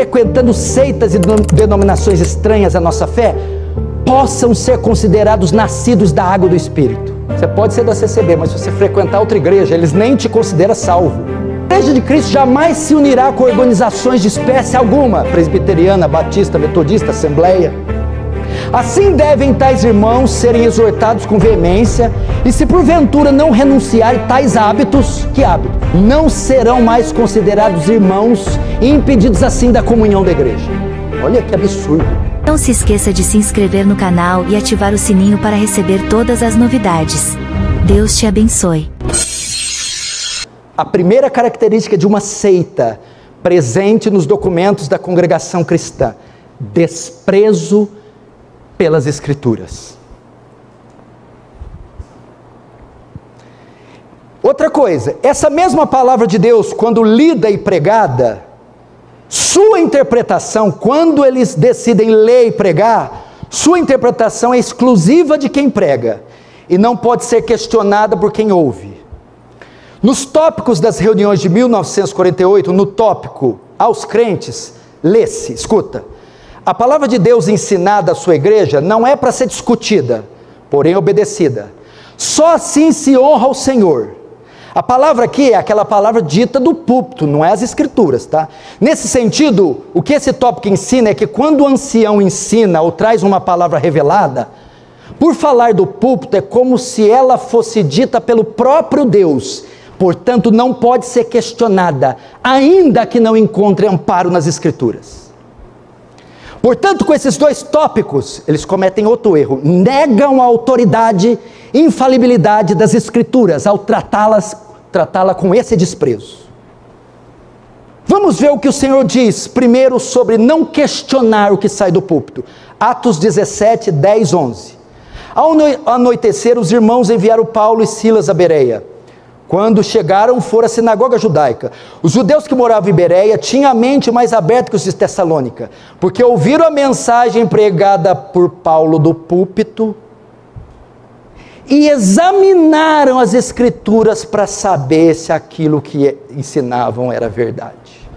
frequentando seitas e denominações estranhas à nossa fé, possam ser considerados nascidos da água do Espírito. Você pode ser da CCB, mas se você frequentar outra igreja, eles nem te consideram salvo. A Igreja de Cristo jamais se unirá com organizações de espécie alguma, presbiteriana, batista, metodista, assembleia. Assim devem tais irmãos serem exortados com veemência, e se porventura não renunciarem tais hábitos, que hábitos? Não serão mais considerados irmãos e impedidos assim da comunhão da igreja. Olha que absurdo. Não se esqueça de se inscrever no canal e ativar o sininho para receber todas as novidades. Deus te abençoe. A primeira característica de uma seita presente nos documentos da congregação cristã: desprezo pelas Escrituras. Outra coisa, essa mesma palavra de Deus, quando lida e pregada, sua interpretação, quando eles decidem ler e pregar, sua interpretação é exclusiva de quem prega e não pode ser questionada por quem ouve. Nos tópicos das reuniões de 1948, no tópico aos crentes, lê-se, escuta: a palavra de Deus ensinada à sua igreja não é para ser discutida, porém obedecida. Só assim se honra ao Senhor. A palavra aqui é aquela palavra dita do púlpito, não é as escrituras, tá? Nesse sentido, o que esse tópico ensina é que quando o ancião ensina ou traz uma palavra revelada, por falar do púlpito é como se ela fosse dita pelo próprio Deus, portanto não pode ser questionada, ainda que não encontre amparo nas escrituras. Portanto, com esses dois tópicos, eles cometem outro erro: negam a autoridade e infalibilidade das Escrituras ao tratá-la com esse desprezo. Vamos ver o que o Senhor diz primeiro sobre não questionar o que sai do púlpito. Atos 17, 10, 11. Ao anoitecer, os irmãos enviaram Paulo e Silas a Bereia. Quando chegaram, foram à sinagoga judaica. Os judeus que moravam em Bereia tinham a mente mais aberta que os de Tessalônica, porque ouviram a mensagem pregada por Paulo do púlpito e examinaram as escrituras para saber se aquilo que ensinavam era verdade.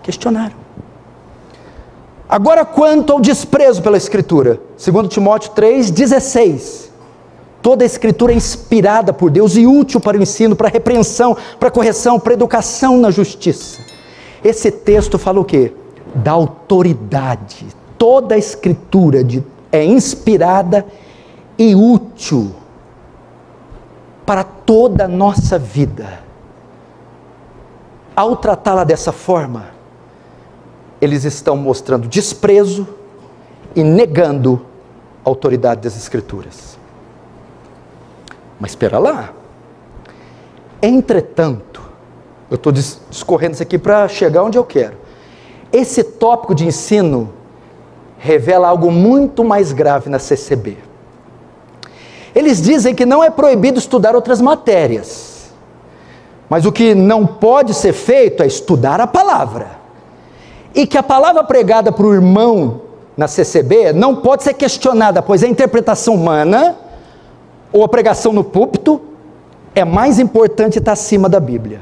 Questionaram. Agora, quanto ao desprezo pela escritura, 2 Timóteo 3,16. Toda a escritura é inspirada por Deus e útil para o ensino, para a repreensão, para a correção, para a educação na justiça. Esse texto fala o quê? Da autoridade. Toda a escritura é inspirada e útil para toda a nossa vida. Ao tratá-la dessa forma, eles estão mostrando desprezo e negando a autoridade das escrituras. Mas espera lá. Entretanto, eu estou discorrendo isso aqui para chegar onde eu quero. Esse tópico de ensino revela algo muito mais grave na CCB. Eles dizem que não é proibido estudar outras matérias, mas o que não pode ser feito é estudar a palavra. E que a palavra pregada para o irmão na CCB não pode ser questionada, pois a interpretação humana ou a pregação no púlpito é mais importante e está acima da Bíblia.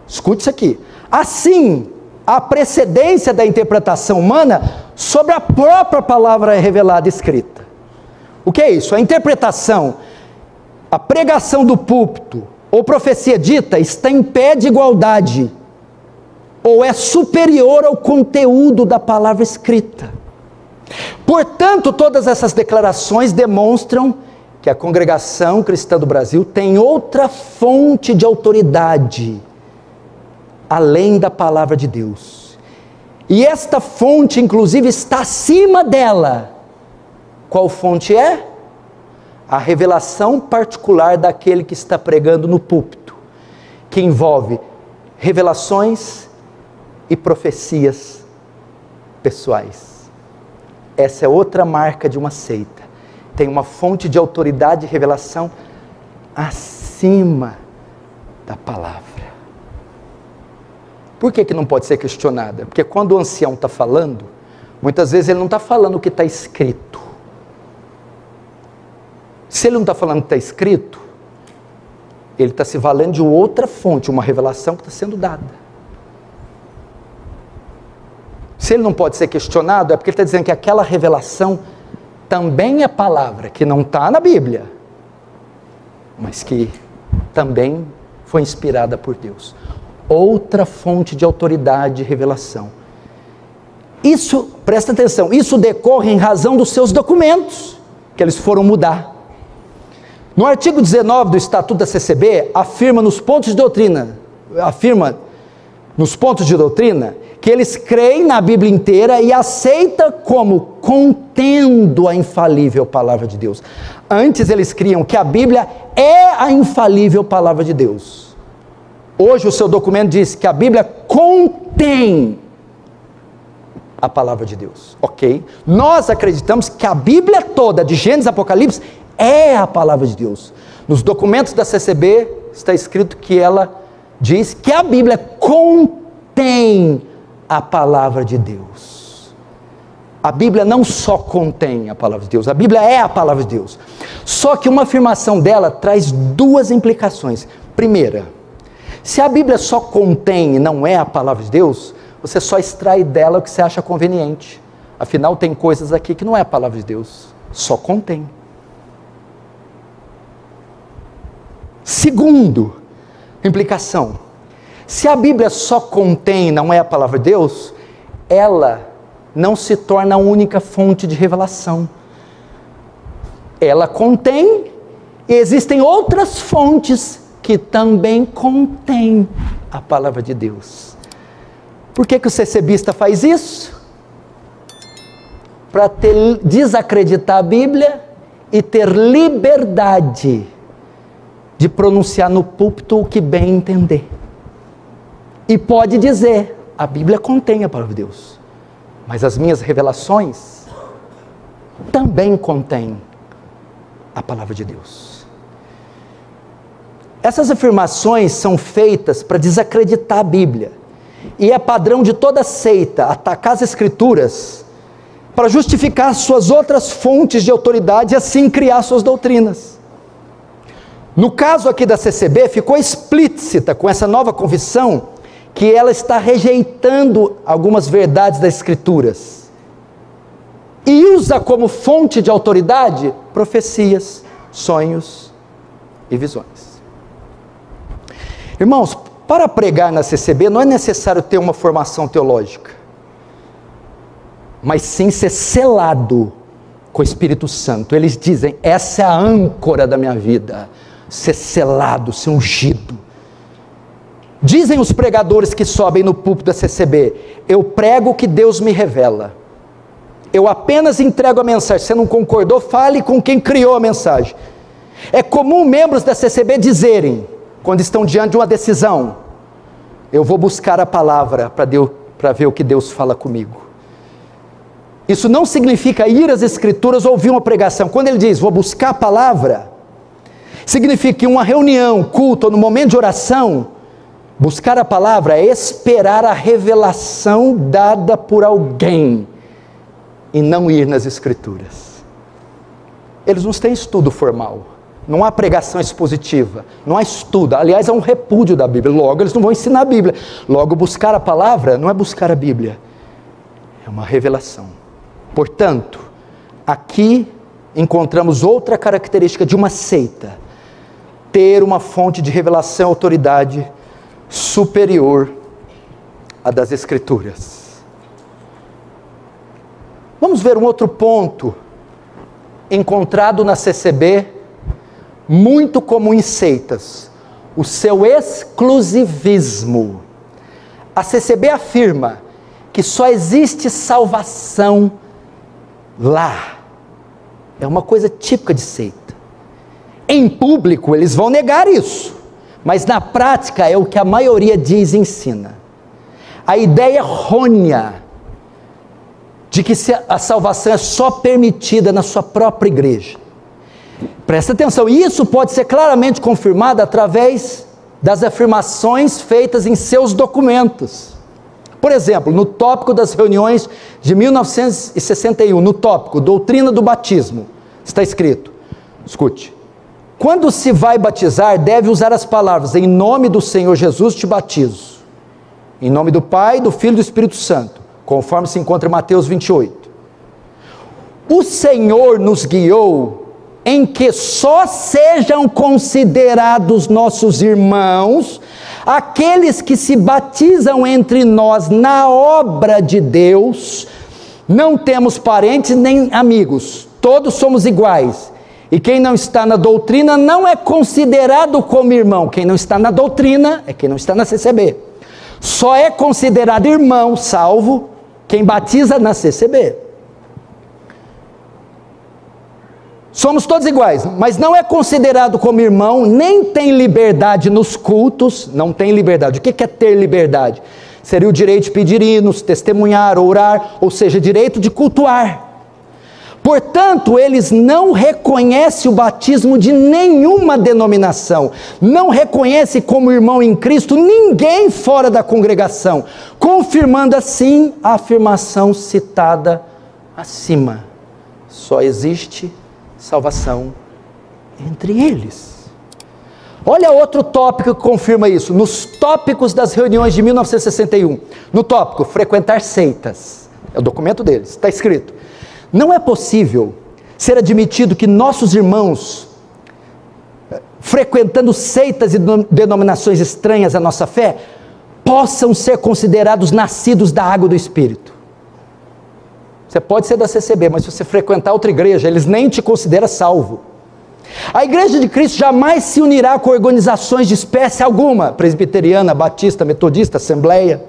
Escute isso aqui. Assim, a precedência da interpretação humana sobre a própria palavra revelada escrita. O que é isso? A interpretação, a pregação do púlpito ou profecia dita está em pé de igualdade ou é superior ao conteúdo da palavra escrita. Portanto, todas essas declarações demonstram que a congregação cristã do Brasil tem outra fonte de autoridade, além da palavra de Deus. E esta fonte, inclusive, está acima dela. Qual fonte é? A revelação particular daquele que está pregando no púlpito, que envolve revelações e profecias pessoais. Essa é outra marca de uma seita. Tem uma fonte de autoridade e revelação acima da palavra. Por que não pode ser questionada? Porque quando o ancião está falando, muitas vezes ele não está falando o que está escrito. Se ele não está falando o que está escrito, ele está se valendo de outra fonte, uma revelação que está sendo dada. Se se ele não pode ser questionado, é porque ele está dizendo que aquela revelação também é palavra, que não está na Bíblia, mas que também foi inspirada por Deus. Outra fonte de autoridade e revelação. Isso, presta atenção, isso decorre em razão dos seus documentos, que eles foram mudar. No artigo 19 do Estatuto da CCB, afirma nos pontos de doutrina, que eles creem na Bíblia inteira e aceita como contendo a infalível palavra de Deus. Antes eles criam que a Bíblia é a infalível palavra de Deus. Hoje o seu documento diz que a Bíblia contém a palavra de Deus, ok? Nós acreditamos que a Bíblia toda, de Gênesis a Apocalipse, é a palavra de Deus. Nos documentos da CCB está escrito que ela diz que a Bíblia contém a palavra de Deus. A Bíblia não só contém a palavra de Deus, a Bíblia é a palavra de Deus. Só que uma afirmação dela traz duas implicações. Primeira, se a Bíblia só contém e não é a palavra de Deus, você só extrai dela o que você acha conveniente. Afinal, tem coisas aqui que não é a palavra de Deus, só contém. Segundo, implicação, se a Bíblia só contém e não é a palavra de Deus, ela não se torna a única fonte de revelação. Ela contém e existem outras fontes que também contêm a palavra de Deus. Por que o CCBista faz isso? Para desacreditar a Bíblia e ter liberdade de pronunciar no púlpito o que bem entender. E pode dizer, a Bíblia contém a palavra de Deus, mas as minhas revelações também contêm a palavra de Deus. Essas afirmações são feitas para desacreditar a Bíblia, e é padrão de toda seita atacar as Escrituras para justificar suas outras fontes de autoridade e assim criar suas doutrinas. No caso aqui da CCB, ficou explícita com essa nova confissão que ela está rejeitando algumas verdades das Escrituras e usa como fonte de autoridade profecias, sonhos e visões. Irmãos, para pregar na CCB não é necessário ter uma formação teológica, mas sim ser selado com o Espírito Santo. Eles dizem, essa é a âncora da minha vida, ser selado, ser ungido. Dizem os pregadores que sobem no púlpito da CCB, eu prego o que Deus me revela, eu apenas entrego a mensagem, se não concordou, fale com quem criou a mensagem. É comum membros da CCB dizerem, quando estão diante de uma decisão, eu vou buscar a palavra para ver o que Deus fala comigo. Isso não significa ir às Escrituras ou ouvir uma pregação. Quando ele diz, vou buscar a palavra, significa que uma reunião, culto, ou no momento de oração, buscar a palavra é esperar a revelação dada por alguém, e não ir nas Escrituras. Eles não têm estudo formal, não há pregação expositiva, não há estudo, aliás, há um repúdio da Bíblia, logo eles não vão ensinar a Bíblia, logo buscar a palavra não é buscar a Bíblia, é uma revelação. Portanto, aqui encontramos outra característica de uma seita, ter uma fonte de revelação e autoridade superior à das Escrituras. Vamos ver um outro ponto encontrado na CCB, muito comum em seitas, o seu exclusivismo. A CCB afirma que só existe salvação lá. É uma coisa típica de seita. Em público eles vão negar isso, mas na prática é o que a maioria diz e ensina. A ideia errônea de que a salvação é só permitida na sua própria igreja. Presta atenção, isso pode ser claramente confirmado através das afirmações feitas em seus documentos. Por exemplo, no tópico das reuniões de 1961, no tópico Doutrina do Batismo, está escrito, escute, quando se vai batizar, deve usar as palavras, em nome do Senhor Jesus te batizo, em nome do Pai, do Filho e do Espírito Santo, conforme se encontra em Mateus 28. O Senhor nos guiou em que só sejam considerados nossos irmãos aqueles que se batizam entre nós na obra de Deus. Não temos parentes nem amigos, todos somos iguais, e quem não está na doutrina não é considerado como irmão. Quem não está na doutrina é quem não está na CCB. Só é considerado irmão, salvo quem batiza na CCB. Somos todos iguais, mas não é considerado como irmão, nem tem liberdade nos cultos, não tem liberdade. O que é ter liberdade? Seria o direito de pedir hinos, testemunhar, orar, ou seja, direito de cultuar. Portanto, eles não reconhecem o batismo de nenhuma denominação, não reconhecem como irmão em Cristo ninguém fora da congregação, confirmando assim a afirmação citada acima. Só existe salvação entre eles. Olha outro tópico que confirma isso, nos tópicos das reuniões de 1961, no tópico, frequentar seitas, é o documento deles, está escrito: não é possível ser admitido que nossos irmãos, frequentando seitas e denominações estranhas à nossa fé, possam ser considerados nascidos da água do Espírito. Você pode ser da CCB, mas se você frequentar outra igreja, eles nem te consideram salvo. A Igreja de Cristo jamais se unirá com organizações de espécie alguma, presbiteriana, batista, metodista, assembleia.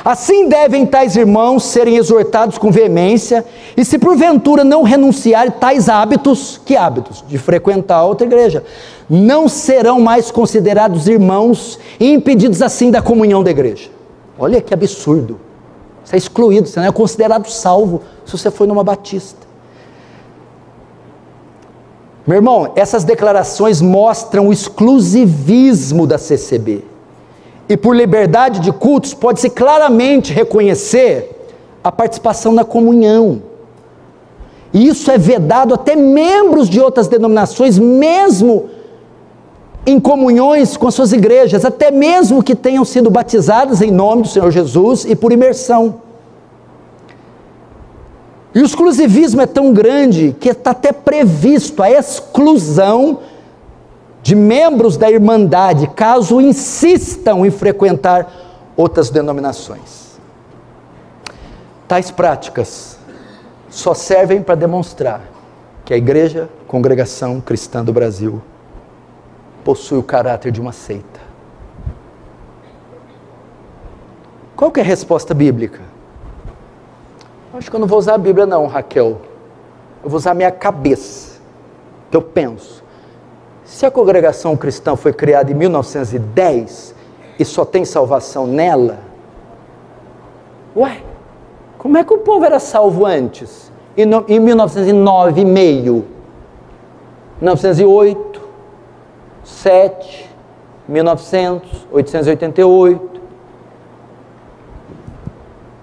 Assim devem tais irmãos serem exortados com veemência, e se porventura não renunciarem tais hábitos, que hábitos? De frequentar outra igreja, não serão mais considerados irmãos e impedidos assim da comunhão da igreja. Olha que absurdo. Você é excluído, você não é considerado salvo se você foi numa batista. Meu irmão, essas declarações mostram o exclusivismo da CCB. E por liberdade de cultos, pode-se claramente reconhecer a participação na comunhão. E isso é vedado até membros de outras denominações, mesmo em comunhões com as suas igrejas, até mesmo que tenham sido batizadas em nome do Senhor Jesus e por imersão. E o exclusivismo é tão grande que está até previsto a exclusão de membros da Irmandade, caso insistam em frequentar outras denominações. Tais práticas só servem para demonstrar que a Igreja Congregação Cristã do Brasil possui o caráter de uma seita. Qual que é a resposta bíblica? Acho que eu não vou usar a Bíblia não, Raquel. Eu vou usar a minha cabeça, que eu penso. Se a congregação cristã foi criada em 1910 e só tem salvação nela, ué, como é que o povo era salvo antes? Em 1909 e meio, 1908, 7, 1900, 888.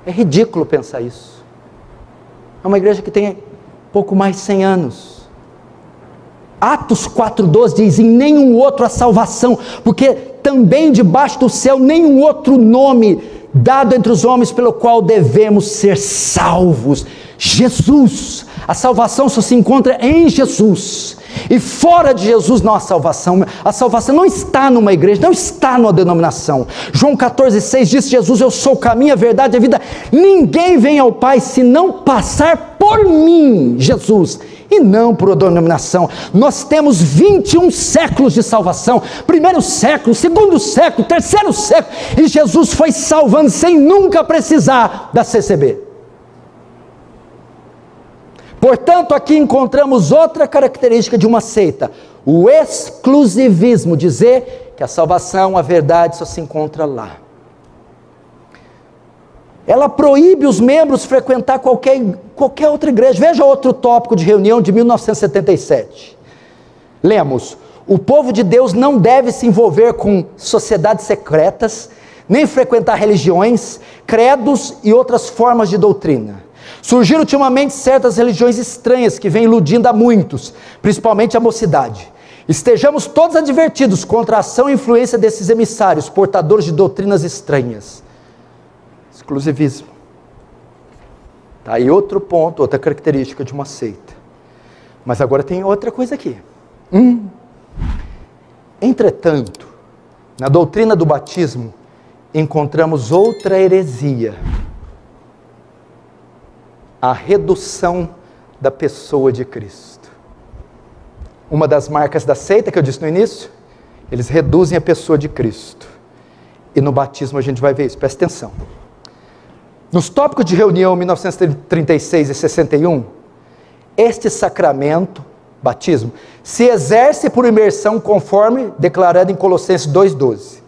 É ridículo pensar isso. É uma igreja que tem pouco mais de 100 anos. Atos 4,12 diz: em nenhum outro há salvação, porque também debaixo do céu nenhum outro nome dado entre os homens pelo qual devemos ser salvos. Jesus, a salvação só se encontra em Jesus, e fora de Jesus não há salvação. A salvação não está numa igreja, não está numa denominação. João 14,6 diz: Jesus, eu sou o caminho, a verdade e a vida, ninguém vem ao Pai se não passar por mim, Jesus, e não por uma denominação. Nós temos 21 séculos de salvação, primeiro século, segundo século, terceiro século, e Jesus foi salvando sem nunca precisar da CCB. Portanto, aqui encontramos outra característica de uma seita: o exclusivismo, dizer que a salvação, a verdade só se encontra lá. Ela proíbe os membros frequentar qualquer outra igreja. Veja outro tópico de reunião de 1977. Lemos: o povo de Deus não deve se envolver com sociedades secretas, nem frequentar religiões, credos e outras formas de doutrina. Surgiram ultimamente certas religiões estranhas que vêm iludindo a muitos, principalmente a mocidade. Estejamos todos advertidos contra a ação e influência desses emissários, portadores de doutrinas estranhas. Exclusivismo. Tá aí outro ponto, outra característica de uma seita. Mas agora tem outra coisa aqui. Entretanto, na doutrina do batismo, encontramos outra heresia. A redução da pessoa de Cristo. Uma das marcas da seita que eu disse no início, eles reduzem a pessoa de Cristo. E no batismo a gente vai ver isso, presta atenção. Nos tópicos de reunião 1936 e 61, este sacramento, batismo, se exerce por imersão conforme declarado em Colossenses 2,12.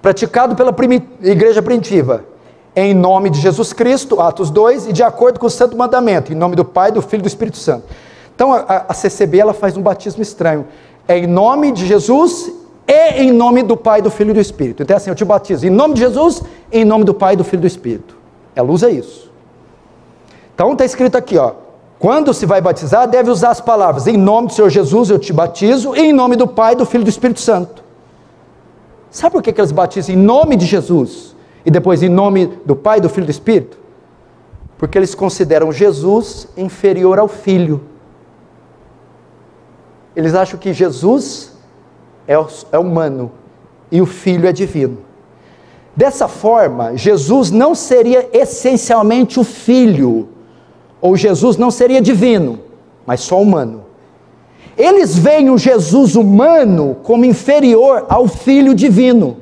Praticado pela igreja primitiva, em nome de Jesus Cristo, Atos 2, e de acordo com o Santo Mandamento, em nome do Pai, do Filho e do Espírito Santo. Então a CCB ela faz um batismo estranho. É em nome de Jesus e em nome do Pai, do Filho e do Espírito. Então é assim, eu te batizo em nome de Jesus e em nome do Pai, do Filho e do Espírito. Ela usa isso. Então está escrito aqui, ó, quando se vai batizar, deve usar as palavras, em nome do Senhor Jesus eu te batizo, e em nome do Pai, do Filho e do Espírito Santo. Sabe por que eles batizam em nome de Jesus, e depois em nome do Pai, do Filho e do Espírito? Porque eles consideram Jesus inferior ao Filho. Eles acham que Jesus é humano, e o Filho é divino. Dessa forma, Jesus não seria essencialmente o Filho, ou Jesus não seria divino, mas só humano. Eles veem o Jesus humano como inferior ao Filho divino,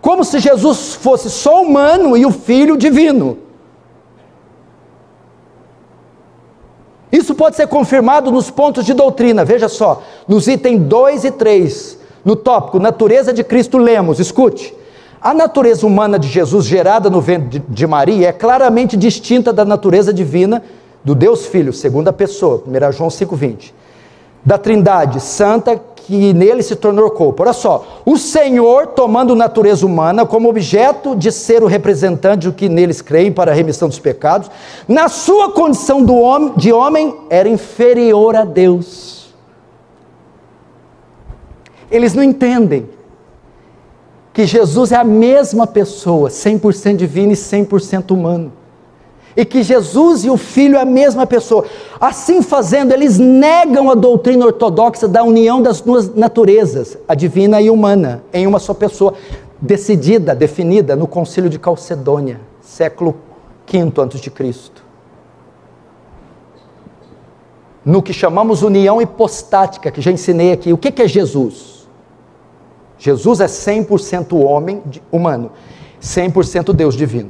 como se Jesus fosse só humano e o Filho divino. Isso pode ser confirmado nos pontos de doutrina, veja só, nos itens 2 e 3, no tópico natureza de Cristo lemos, escute. A natureza humana de Jesus, gerada no ventre de Maria, é claramente distinta da natureza divina do Deus Filho, segunda pessoa, 1 João 5,20. Da Trindade Santa, que nele se tornou corpo. Olha só, o Senhor, tomando natureza humana como objeto de ser o representante do que neles creem para a remissão dos pecados, na sua condição de homem, era inferior a Deus. Eles não entendem que Jesus é a mesma pessoa, 100% divino e 100% humano. E que Jesus e o Filho é a mesma pessoa. Assim fazendo, eles negam a doutrina ortodoxa da união das duas naturezas, a divina e a humana, em uma só pessoa, decidida, definida no Concílio de Calcedônia, século V a.C. No que chamamos união hipostática, que já ensinei aqui. O que é Jesus? Jesus é 100% homem, humano, 100% Deus divino.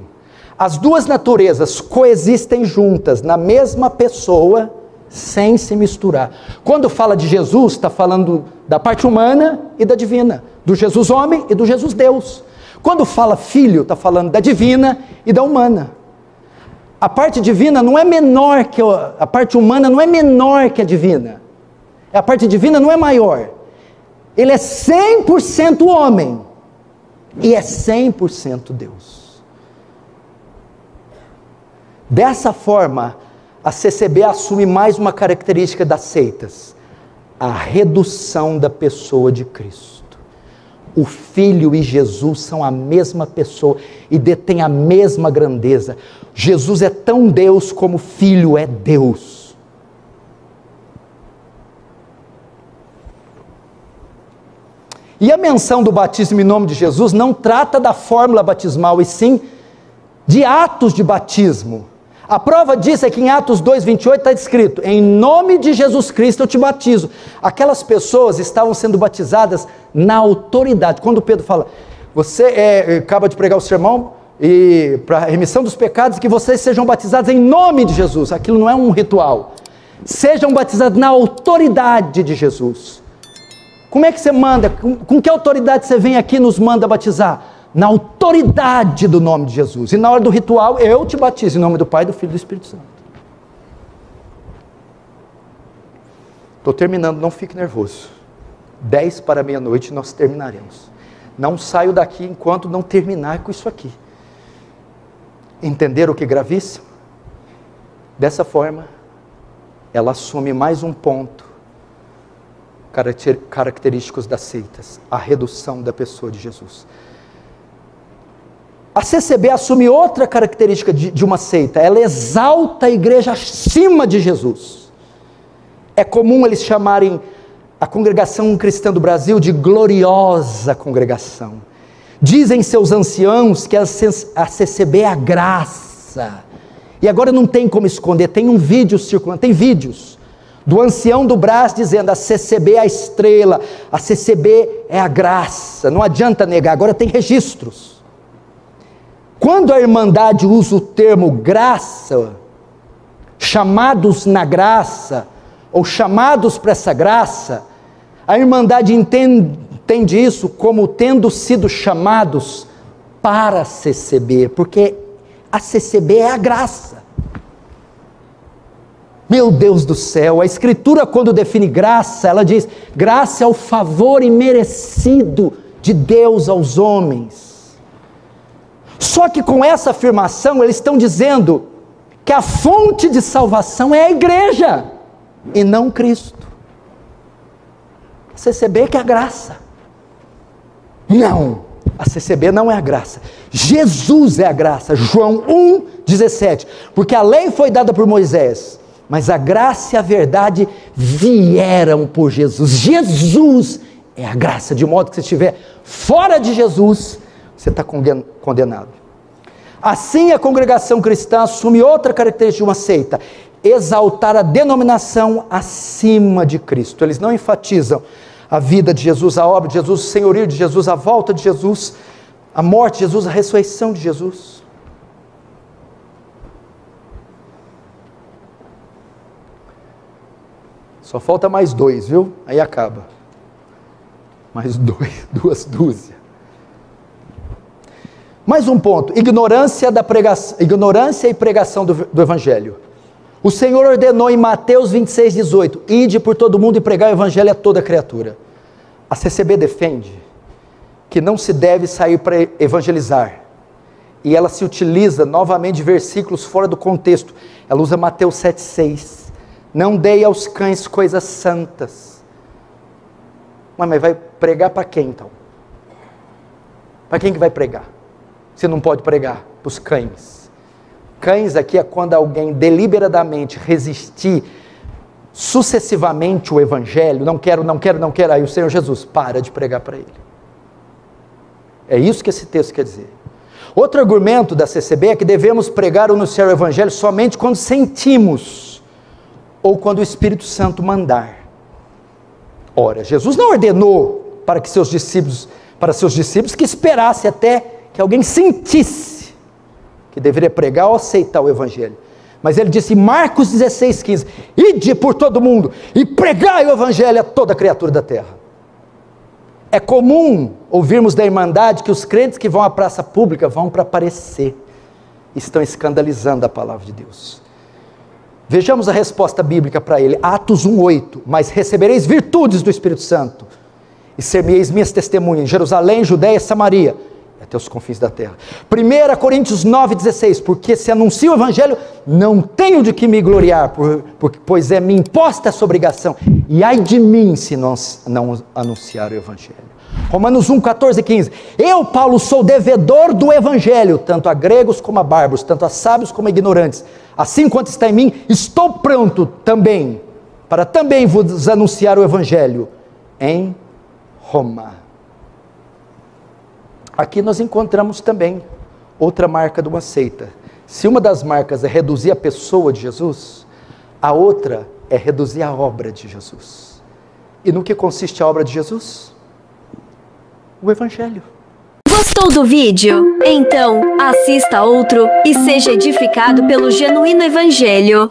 As duas naturezas coexistem juntas, na mesma pessoa, sem se misturar. Quando fala de Jesus, está falando da parte humana e da divina, do Jesus homem e do Jesus Deus. Quando fala filho, está falando da divina e da humana. A parte divina não é menor que a parte humana, não é menor que a divina. A parte divina não é maior. Ele é 100% homem e é 100% Deus. Dessa forma, a CCB assume mais uma característica das seitas: a redução da pessoa de Cristo. O Filho e Jesus são a mesma pessoa e detêm a mesma grandeza. Jesus é tão Deus como o Filho é Deus. E a menção do batismo em nome de Jesus não trata da fórmula batismal, e sim de atos de batismo. A prova disso é que em Atos 2,28 está escrito: em nome de Jesus Cristo eu te batizo. Aquelas pessoas estavam sendo batizadas na autoridade. Quando Pedro fala, você acaba de pregar o sermão, e para a remissão dos pecados, que vocês sejam batizados em nome de Jesus. Aquilo não é um ritual. Sejam batizados na autoridade de Jesus. Como é que você manda? Com que autoridade você vem aqui e nos manda batizar? Na autoridade do nome de Jesus. E na hora do ritual, eu te batizo em nome do Pai, do Filho e do Espírito Santo. Estou terminando, não fique nervoso. 10 para meia-noite nós terminaremos. Não saio daqui enquanto não terminar com isso aqui. Entenderam o que é gravíssimo? Dessa forma, ela assume mais um ponto característicos das seitas: a redução da pessoa de Jesus. A CCB assume outra característica de uma seita. Ela exalta a igreja acima de Jesus. É comum eles chamarem a congregação cristã do Brasil de gloriosa congregação. Dizem seus anciãos que a CCB é a graça. E agora não tem como esconder, tem um vídeo circulando, tem vídeos do ancião do Brás dizendo: a CCB é a estrela, a CCB é a graça. Não adianta negar, agora tem registros. Quando a Irmandade usa o termo graça, chamados na graça, ou chamados para essa graça, a Irmandade entende isso como tendo sido chamados para a CCB, porque a CCB é a graça. Meu Deus do céu, a Escritura, quando define graça, ela diz: graça é o favor imerecido de Deus aos homens. Só que com essa afirmação eles estão dizendo que a fonte de salvação é a igreja e não Cristo. A CCB que é a graça. Não, a CCB não é a graça. Jesus é a graça. João 1,17. Porque a lei foi dada por Moisés, mas a graça e a verdade vieram por Jesus. Jesus é a graça, de modo que se estiver fora de Jesus, você está condenado. Assim, a congregação cristã assume outra característica de uma seita: exaltar a denominação acima de Cristo. Eles não enfatizam a vida de Jesus, a obra de Jesus, o senhorio de Jesus, a volta de Jesus, a morte de Jesus, a ressurreição de Jesus. Só falta mais 2, viu? Aí acaba. Mais 2 dúzias. Mais um ponto: ignorância e pregação do Evangelho. O Senhor ordenou em Mateus 26,18: ide por todo mundo e pregar o Evangelho a toda criatura. A CCB defende que não se deve sair para evangelizar, e ela se utiliza novamente de versículos fora do contexto. Ela usa Mateus 7,6: não dei aos cães coisas santas. Mas vai pregar para quem então? Para quem que vai pregar? Você não pode pregar para os cães. Cães aqui é quando alguém deliberadamente resistir sucessivamente o Evangelho. Não quero, aí o Senhor Jesus para de pregar para ele. É isso que esse texto quer dizer. Outro argumento da CCB é que devemos pregar ou anunciar o Evangelho somente quando sentimos, ou quando o Espírito Santo mandar. Ora, Jesus não ordenou para seus discípulos que esperasse até que alguém sentisse que deveria pregar ou aceitar o Evangelho. Mas ele disse em Marcos 16,15: ide por todo mundo e pregai o Evangelho a toda criatura da terra. É comum ouvirmos da Irmandade que os crentes que vão à praça pública vão para aparecer, estão escandalizando a palavra de Deus. Vejamos a resposta bíblica para ele, Atos 1,8: mas recebereis virtudes do Espírito Santo, e ser-me-eis minhas testemunhas em Jerusalém, Judeia, Samaria, até os confins da terra. 1 Coríntios 9,16: porque se anuncio o Evangelho, não tenho de que me gloriar, pois é-me imposta essa obrigação, e ai de mim se não anunciar o Evangelho. Romanos 1,14-15: eu, Paulo, sou devedor do Evangelho, tanto a gregos como a bárbaros, tanto a sábios como a ignorantes. Assim quanto está em mim, estou pronto também, para também vos anunciar o Evangelho em Roma. Aqui nós encontramos também outra marca de uma seita. Se uma das marcas é reduzir a pessoa de Jesus, a outra é reduzir a obra de Jesus. E no que consiste a obra de Jesus? O Evangelho. Gostou do vídeo? Então, assista outro e seja edificado pelo genuíno Evangelho.